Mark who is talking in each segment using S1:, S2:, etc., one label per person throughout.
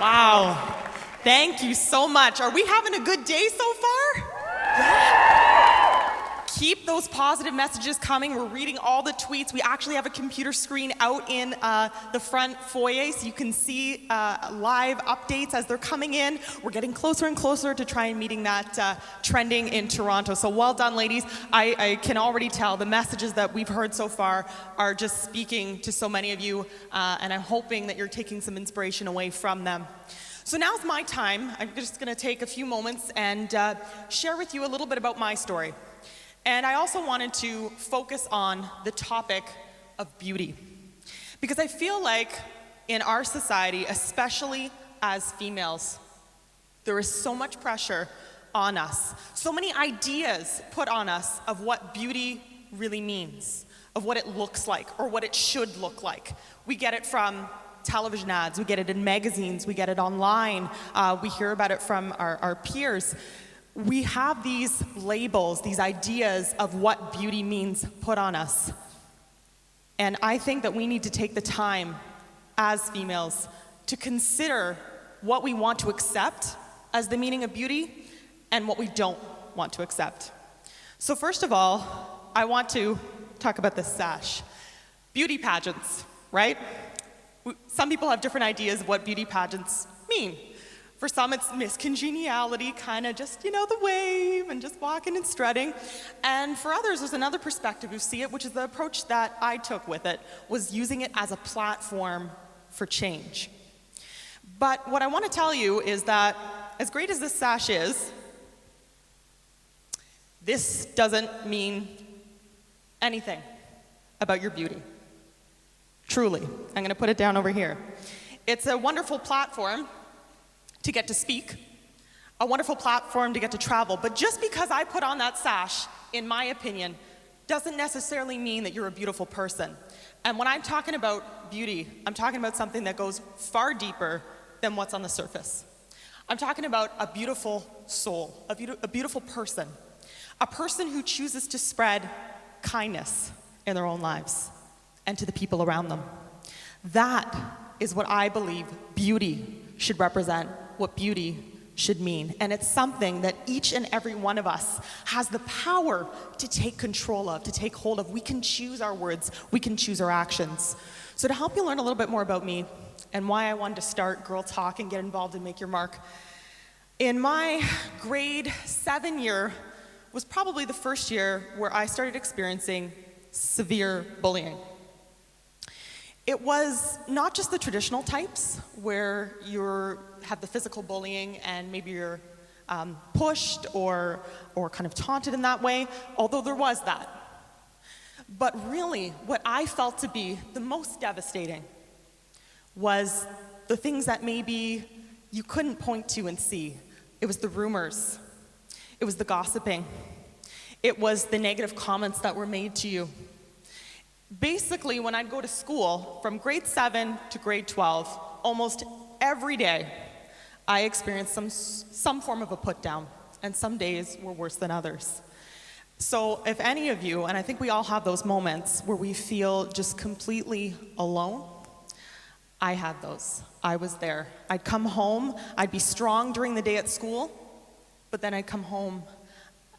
S1: Wow. Thank you so much. Are we having a good day so far? Keep those positive messages coming. We're reading all the tweets. We actually have a computer screen out in the front foyer so you can see live updates as they're coming in. We're getting closer and closer to try and meeting that trending in Toronto. So well done, ladies. I can already tell the messages that we've heard so far are just speaking to so many of you, and I'm hoping that you're taking some inspiration away from them. So now's my time. I'm just going to take a few moments and share with you a little bit about my story. And I also wanted to focus on the topic of beauty. Because I feel like in our society, especially as females, there is so much pressure on us, so many ideas put on us of what beauty really means, of what it looks like or what it should look like. We get it from television ads, we get it in magazines, we get it online, we hear about it from our peers. We have these labels, these ideas of what beauty means put on us. And I think that we need to take the time as females to consider what we want to accept as the meaning of beauty and what we don't want to accept. So first of all, I want to talk about this sash. Beauty pageants, right? Some people have different ideas of what beauty pageants mean. For some, it's Miss Congeniality, kind of just, the wave and just walking and strutting. And for others, there's another perspective who see it, which is the approach that I took with it, was using it as a platform for change. But what I want to tell you is that as great as this sash is, this doesn't mean anything about your beauty. Truly. I'm going to put it down over here. It's a wonderful platform to get to speak, a wonderful platform to get to travel. But just because I put on that sash, in my opinion, doesn't necessarily mean that you're a beautiful person. And when I'm talking about beauty, I'm talking about something that goes far deeper than what's on the surface. I'm talking about a beautiful soul, a beautiful person, a person who chooses to spread kindness in their own lives and to the people around them. That is what I believe beauty should represent, what beauty should mean. And it's something that each and every one of us has the power to take control of, to take hold of. We can choose our words, we can choose our actions. So to help you learn a little bit more about me and why I wanted to start Girl Talk and get involved and make your mark, in my grade 7 year was probably the first year where I started experiencing severe bullying. It was not just the traditional types where you have the physical bullying and maybe you're pushed or kind of taunted in that way, although there was that. But really, what I felt to be the most devastating was the things that maybe you couldn't point to and see. It was the rumors. It was the gossiping. It was the negative comments that were made to you. Basically, when I'd go to school, from grade 7 to grade 12, almost every day, I experienced some form of a put down, and some days were worse than others. So if any of you, and I think we all have those moments where we feel just completely alone, I had those. I was there. I'd come home, I'd be strong during the day at school, but then I'd come home,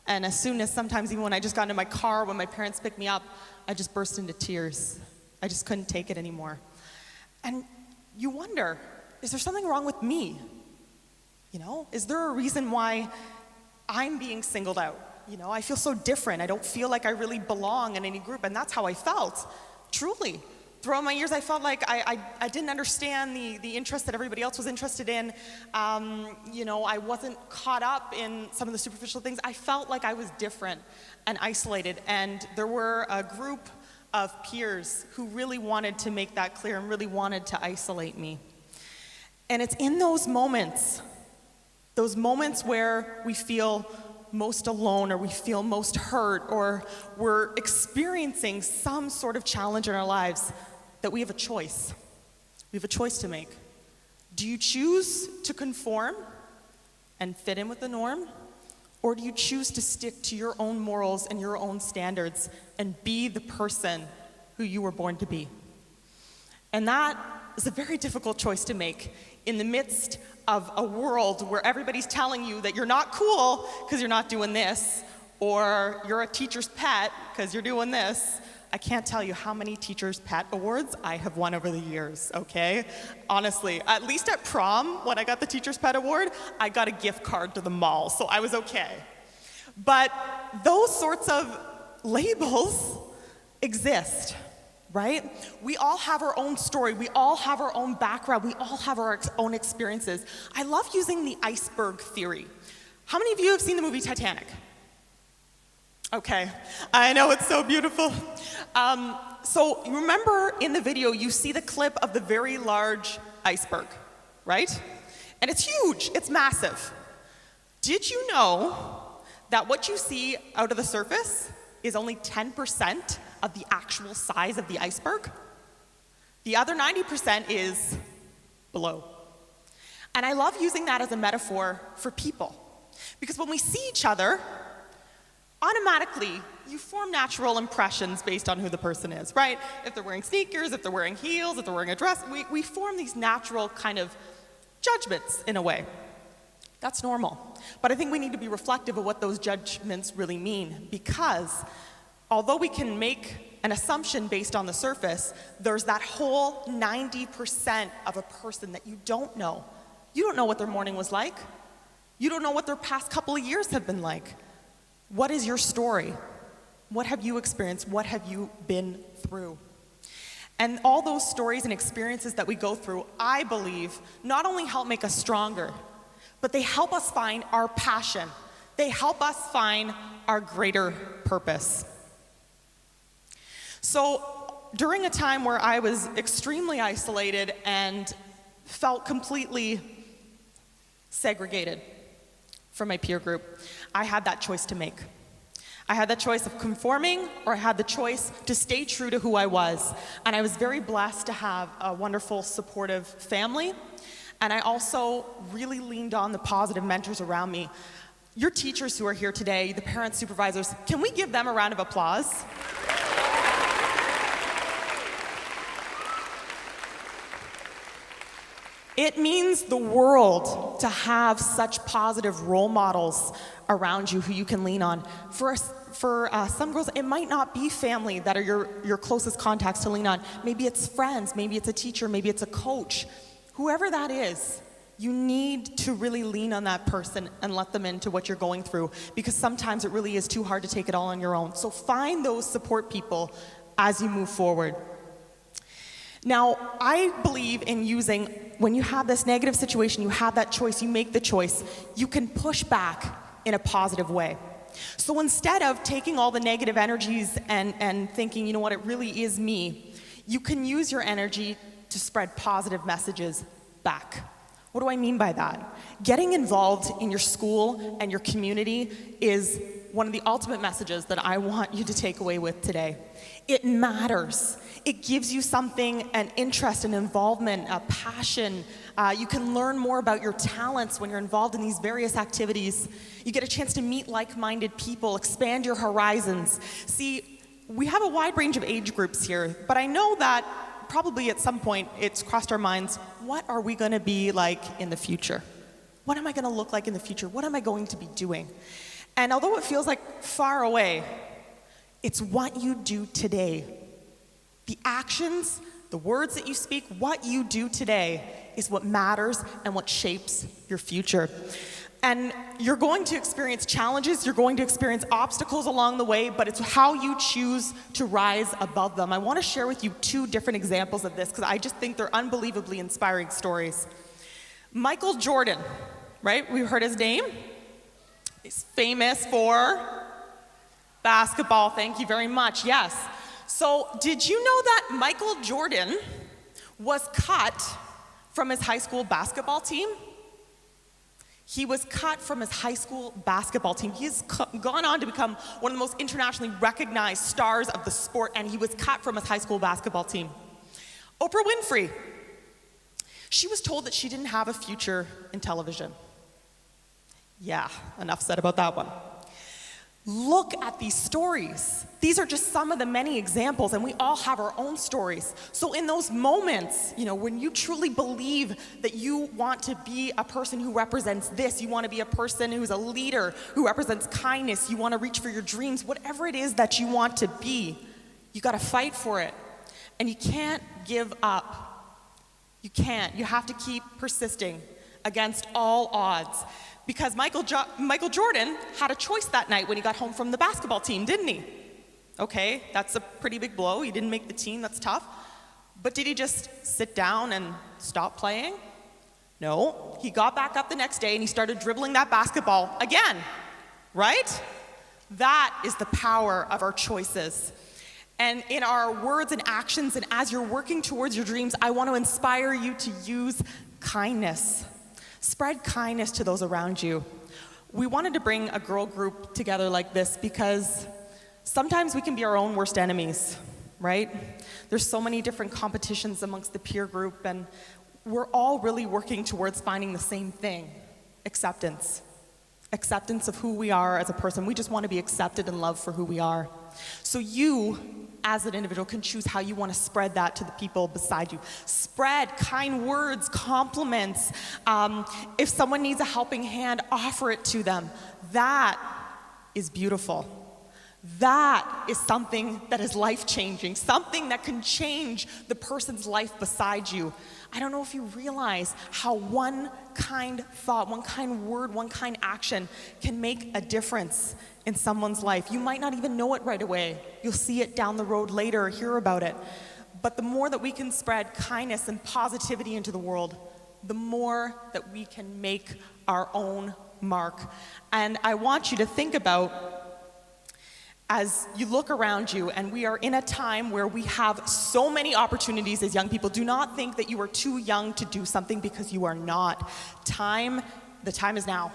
S1: and as soon as sometimes even when I just got into my car, when my parents picked me up, I just burst into tears. I just couldn't take it anymore. And you wonder, is there something wrong with me? Is there a reason why I'm being singled out? I feel so different. I don't feel like I really belong in any group, and that's how I felt, truly. Throughout my years, I felt like I didn't understand the interest that everybody else was interested in. I wasn't caught up in some of the superficial things. I felt like I was different and isolated. And there were a group of peers who really wanted to make that clear and really wanted to isolate me. And it's in those moments where we feel most alone or we feel most hurt or we're experiencing some sort of challenge in our lives that we have a choice. We have a choice to make. Do you choose to conform and fit in with the norm? Or do you choose to stick to your own morals and your own standards and be the person who you were born to be? And that is a very difficult choice to make in the midst of a world where everybody's telling you that you're not cool because you're not doing this, or you're a teacher's pet because you're doing this. I can't tell you how many teacher's pet awards I have won over the years, okay? Honestly, at least at prom, when I got the teacher's pet award, I got a gift card to the mall, so I was okay. But those sorts of labels exist, right? We all have our own story. We all have our own background. We all have our own experiences. I love using the iceberg theory. How many of you have seen the movie Titanic? Okay, I know it's so beautiful. So you remember in the video, you see the clip of the very large iceberg, right? And it's huge, it's massive. Did you know that what you see out of the surface is only 10% of the actual size of the iceberg? The other 90% is below. And I love using that as a metaphor for people. Because when we see each other, automatically, you form natural impressions based on who the person is, right? If they're wearing sneakers, if they're wearing heels, if they're wearing a dress, we form these natural kind of judgments in a way. That's normal. But I think we need to be reflective of what those judgments really mean, because although we can make an assumption based on the surface, there's that whole 90% of a person that you don't know. You don't know what their morning was like. You don't know what their past couple of years have been like. What is your story? What have you experienced? What have you been through? And all those stories and experiences that we go through, I believe, not only help make us stronger, but they help us find our passion. They help us find our greater purpose. So during a time where I was extremely isolated and felt completely segregated from my peer group, I had that choice to make. I had the choice of conforming, or I had the choice to stay true to who I was. And I was very blessed to have a wonderful, supportive family. And I also really leaned on the positive mentors around me. Your teachers who are here today, the parents, supervisors, can we give them a round of applause? It means the world to have such positive role models around you who you can lean on. For some girls, it might not be family that are your closest contacts to lean on. Maybe it's friends, maybe it's a teacher, maybe it's a coach. Whoever that is, you need to really lean on that person and let them into what you're going through, because sometimes it really is too hard to take it all on your own. So find those support people as you move forward. Now, I believe in using, when you have this negative situation, you have that choice, you make the choice, you can push back in a positive way. So instead of taking all the negative energies and thinking, you know what, it really is me, you can use your energy to spread positive messages back. What do I mean by that? Getting involved in your school and your community is one of the ultimate messages that I want you to take away with today. It matters. It gives you something, an interest, an involvement, a passion. You can learn more about your talents when you're involved in these various activities. You get a chance to meet like-minded people, expand your horizons. See, we have a wide range of age groups here, but I know that probably at some point it's crossed our minds, what are we going to be like in the future? What am I going to look like in the future? What am I going to be doing? And although it feels like far away, it's what you do today. The actions, the words that you speak, what you do today is what matters and what shapes your future. And you're going to experience challenges, you're going to experience obstacles along the way, but it's how you choose to rise above them. I want to share with you two different examples of this because I just think they're unbelievably inspiring stories. Michael Jordan, right? We've heard his name. He's famous for basketball. Thank you very much. Yes. So did you know that Michael Jordan was cut from his high school basketball team? He was cut from his high school basketball team. He's gone on to become one of the most internationally recognized stars of the sport, and he was cut from his high school basketball team. Oprah Winfrey, she was told that she didn't have a future in television. Yeah, enough said about that one. Look at these stories. These are just some of the many examples, and we all have our own stories. So in those moments, when you truly believe that you want to be a person who represents this, you want to be a person who's a leader, who represents kindness, you want to reach for your dreams, whatever it is that you want to be, you got to fight for it. And you can't give up. You can't. You have to keep persisting against all odds. Because Michael Jordan had a choice that night when he got home from the basketball team, didn't he? Okay, that's a pretty big blow. He didn't make the team, that's tough. But did he just sit down and stop playing? No, he got back up the next day and he started dribbling that basketball again, right? That is the power of our choices. And in our words and actions, and as you're working towards your dreams, I want to inspire you to use kindness. Spread kindness to those around you. We wanted to bring a girl group together like this because sometimes we can be our own worst enemies, right? There's so many different competitions amongst the peer group, and we're all really working towards finding the same thing: acceptance. Acceptance of who we are as a person. We just want to be accepted and loved for who we are. So you, as an individual, can choose how you want to spread that to the people beside you. Spread kind words, compliments. If someone needs a helping hand, offer it to them. That is beautiful. That is something that is life-changing, something that can change the person's life beside you. I don't know if you realize how one kind thought, one kind word, one kind action can make a difference in someone's life. You might not even know it right away. You'll see it down the road later or hear about it. But the more that we can spread kindness and positivity into the world, the more that we can make our own mark. And I want you to think about, as you look around you, and we are in a time where we have so many opportunities as young people. Do not think that you are too young to do something, because you are not. The time is now.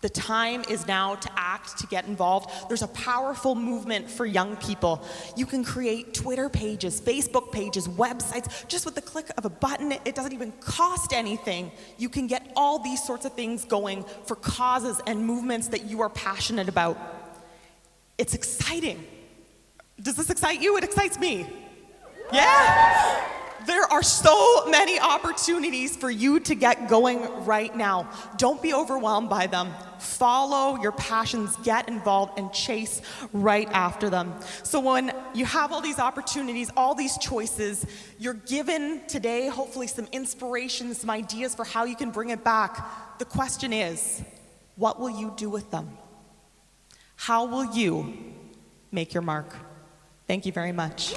S1: The time is now to act, to get involved. There's a powerful movement for young people. You can create Twitter pages, Facebook pages, websites, just with the click of a button. It doesn't even cost anything. You can get all these sorts of things going for causes and movements that you are passionate about. It's exciting. Does this excite you? It excites me. Yeah? There are so many opportunities for you to get going right now. Don't be overwhelmed by them. Follow your passions, get involved, and chase right after them. So when you have all these opportunities, all these choices, you're given today, hopefully, some inspiration, some ideas for how you can bring it back. The question is, what will you do with them? How will you make your mark? Thank you very much.